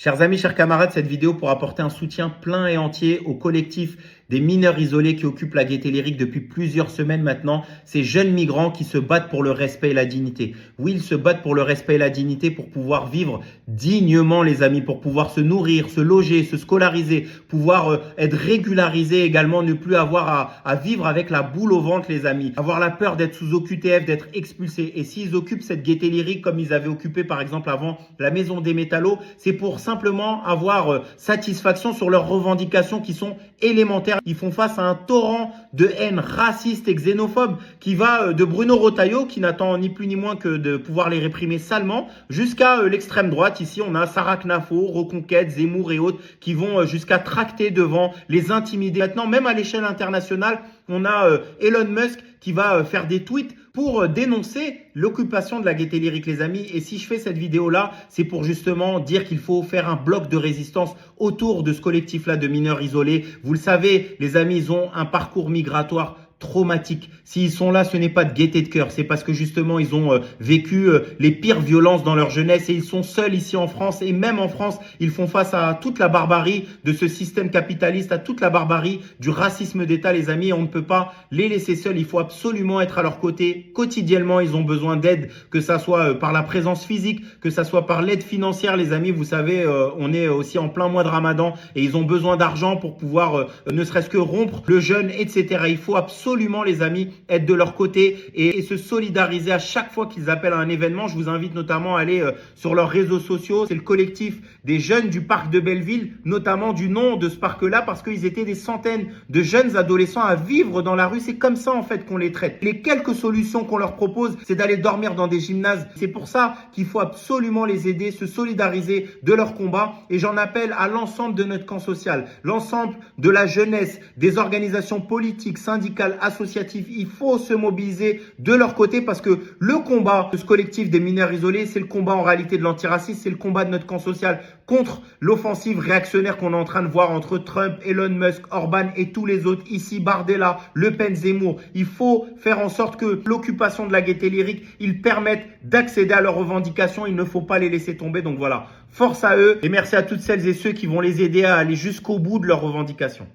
Chers amis, chers camarades, cette vidéo pour apporter un soutien plein et entier au collectif des mineurs isolés qui occupent la Gaîté Lyrique depuis plusieurs semaines maintenant. Ces jeunes migrants qui se battent pour le respect et la dignité. Oui, ils se battent pour le respect et la dignité pour pouvoir vivre dignement, les amis, pour pouvoir se nourrir, se loger, se scolariser, pouvoir être régularisés également, ne plus avoir à vivre avec la boule au ventre, les amis. Avoir la peur d'être sous OQTF, d'être expulsés. Et s'ils occupent cette Gaîté Lyrique comme ils avaient occupé par exemple avant la Maison des Métallos, c'est pour simplement avoir satisfaction sur leurs revendications qui sont élémentaires. Ils font face à un torrent de haine raciste et xénophobe qui va de Bruno Retailleau, qui n'attend ni plus ni moins que de pouvoir les réprimer salement, jusqu'à l'extrême droite. Ici, on a Sarah Knafo, Reconquête, Zemmour et autres qui vont jusqu'à tracter devant, les intimider. Maintenant, même à l'échelle internationale, on a Elon Musk qui va faire des tweets pour dénoncer l'occupation de la Gaîté Lyrique, les amis. Et si je fais cette vidéo-là, c'est pour justement dire qu'il faut faire un bloc de résistance autour de ce collectif-là de mineurs isolés. Vous le savez, les amis, ils ont un parcours migratoire traumatique. S'ils sont là, ce n'est pas de gaieté de cœur, c'est parce que justement ils ont vécu les pires violences dans leur jeunesse et ils sont seuls ici en France. Et même en France, ils font face à toute la barbarie de ce système capitaliste, à toute la barbarie du racisme d'État, les amis. Et on ne peut pas les laisser seuls, il faut absolument être à leur côté quotidiennement. Ils ont besoin d'aide, que ça soit par la présence physique, que ça soit par l'aide financière, les amis. Vous savez, on est aussi en plein mois de Ramadan et ils ont besoin d'argent pour pouvoir ne serait-ce que rompre le jeûne, etc. Il faut absolument, les amis, être de leur côté et se solidariser à chaque fois qu'ils appellent à un événement. Je vous invite notamment à aller sur leurs réseaux sociaux. C'est le collectif des jeunes du parc de Belleville, notamment du nom de ce parc-là, parce qu'ils étaient des centaines de jeunes adolescents à vivre dans la rue. C'est comme ça en fait qu'on les traite. Les quelques solutions qu'on leur propose, c'est d'aller dormir dans des gymnases. C'est pour ça qu'il faut absolument les aider, se solidariser de leur combat. Et j'en appelle à l'ensemble de notre camp social, l'ensemble de la jeunesse, des organisations politiques, syndicales, associatifs. Il faut se mobiliser de leur côté parce que le combat de ce collectif des mineurs isolés, c'est le combat en réalité de l'antiracisme, c'est le combat de notre camp social contre l'offensive réactionnaire qu'on est en train de voir entre Trump, Elon Musk, Orban et tous les autres ici, Bardella, Le Pen, Zemmour. Il faut faire en sorte que l'occupation de la Gaîté Lyrique, ils permettent d'accéder à leurs revendications. Il ne faut pas les laisser tomber. Donc voilà, force à eux et merci à toutes celles et ceux qui vont les aider à aller jusqu'au bout de leurs revendications.